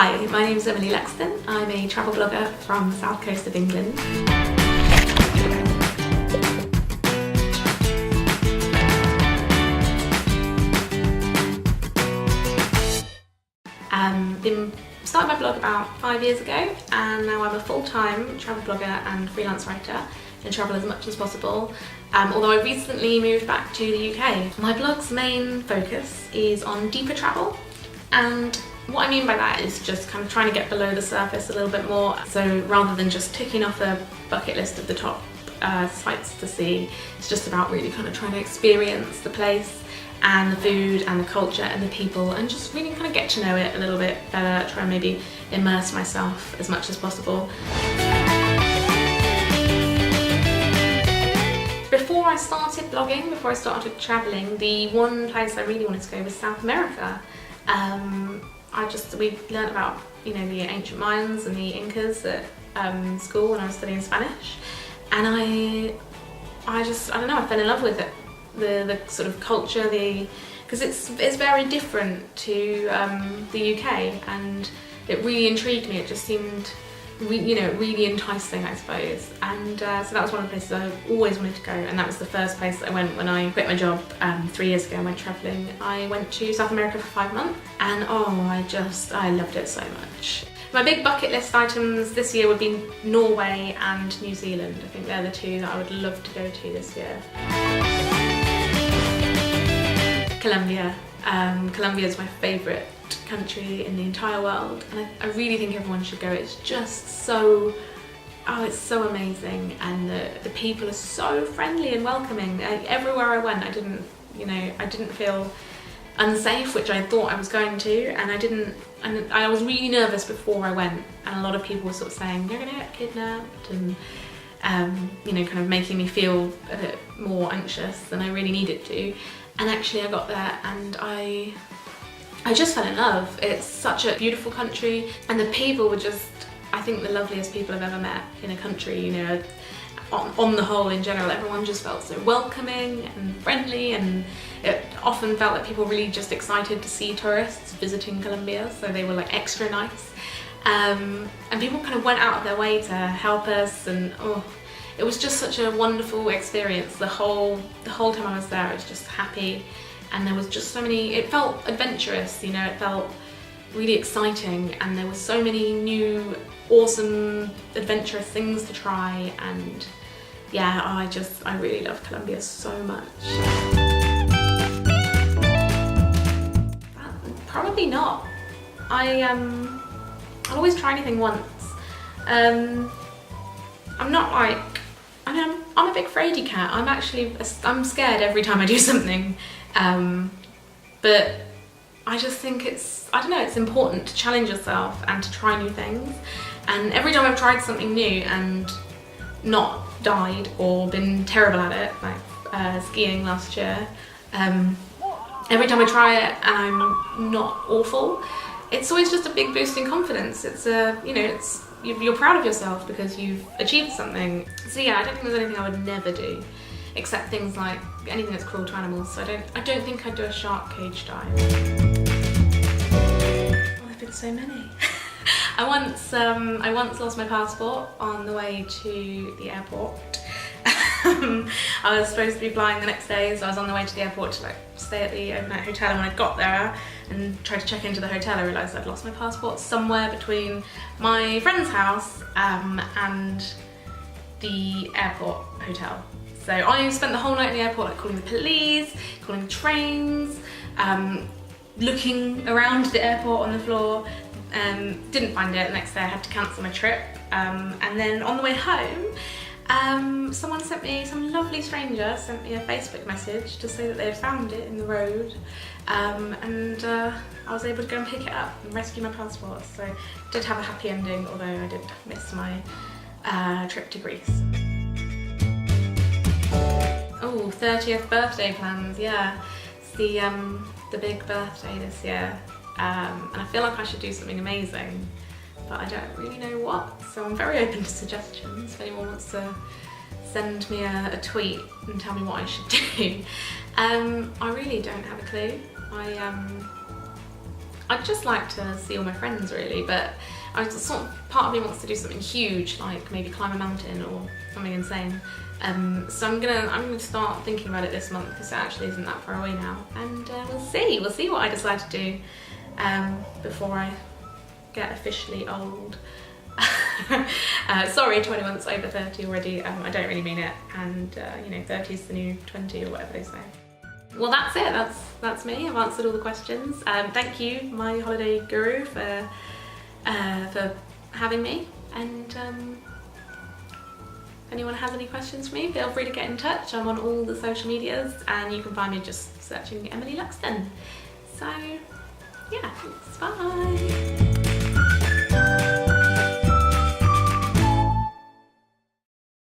Hi, my name is Emily Luxton. I'm a travel blogger from the south coast of England. Been started my blog about 5 years ago, and now I'm a full-time travel blogger and freelance writer and travel as much as possible. Although I recently moved back to the UK. My blog's main focus is on deeper travel, and what I mean by that is just kind of trying to get below the surface a little bit more. So rather than just ticking off a bucket list of the top sites to see, it's just about really kind of trying to experience the place and the food and the culture and the people, and just really kind of get to know it a little bit better, try and maybe immerse myself as much as possible. Before I started blogging, before I started travelling, the one place I really wanted to go was South America. We learnt about, the ancient Mayans and the Incas at school when I was studying Spanish, and I don't know, I fell in love with it. The sort of culture, because it's very different to the UK, and it really intrigued me. It just seemed really enticing, I suppose, and so that was one of the places I always wanted to go, and that was the first place that I went when I quit my job 3 years ago and went travelling. I went to South America for 5 months, and I loved it so much. My big bucket list items this year would be Norway and New Zealand. I think they're the two that I would love to go to this year. Colombia. Colombia is my favourite country in the entire world, and I really think everyone should go. It's just so, it's so amazing, and the people are so friendly and welcoming. Everywhere I went, I didn't feel unsafe, which I thought I was going to, and I was really nervous before I went, and a lot of people were sort of saying, you're gonna get kidnapped, and kind of making me feel a bit more anxious than I really needed to. And actually I got there and I just fell in love. It's such a beautiful country, and the people were just, I think, the loveliest people I've ever met in a country. On the whole, in general, everyone just felt so welcoming and friendly, and it often felt like people were really just excited to see tourists visiting Colombia, so they were like extra nice. And people kind of went out of their way to help us, and it was just such a wonderful experience. The whole time I was there, I was just happy, and there was just so many, it felt adventurous, it felt really exciting, and there were so many new, awesome, adventurous things to try, and yeah, I really love Colombia so much. Probably not. I'll always try anything once. I'm a big fraidy cat. I'm scared every time I do something, but I just think it's important to challenge yourself and to try new things. And every time I've tried something new and not died or been terrible at it, like skiing last year, every time I try it and I'm not awful, it's always just a big boost in confidence. You're proud of yourself because you've achieved something. So yeah, I don't think there's anything I would never do, except things like anything that's cruel to animals. So I don't think I'd do a shark cage dive. Oh, there've been so many. I once lost my passport on the way to the airport. I was supposed to be flying the next day, so I was on the way to the airport to stay at the overnight hotel, and when I got there and tried to check into the hotel, I realised I'd lost my passport somewhere between my friend's house and the airport hotel. So I spent the whole night in the airport calling the police, calling the trains, looking around the airport on the floor, didn't find it. The next day I had to cancel my trip, and then on the way home, some lovely stranger sent me a Facebook message to say that they had found it in the road, and I was able to go and pick it up and rescue my passport. So I did have a happy ending, although I did miss my trip to Greece. Oh, 30th birthday plans, yeah. It's the big birthday this year, and I feel like I should do something amazing, but I don't really know what, so I'm very open to suggestions if anyone wants to send me a tweet and tell me what I should do. I really don't have a clue. I'd just like to see all my friends really, but part of me wants to do something huge, like maybe climb a mountain or something insane. So I'm gonna start thinking about it this month, because it actually isn't that far away now, and we'll see what I decide to do before I get officially old. Sorry to anyone that's over 30 already, I don't really mean it, and you know, 30 is the new 20 or whatever they say. Well, that's it, that's me. I've answered all the questions. Thank you, my holiday guru, for having me, and if anyone has any questions for me, feel free to get in touch. I'm on all the social medias, and you can find me just searching Emily Luxton. So yeah, thanks, bye.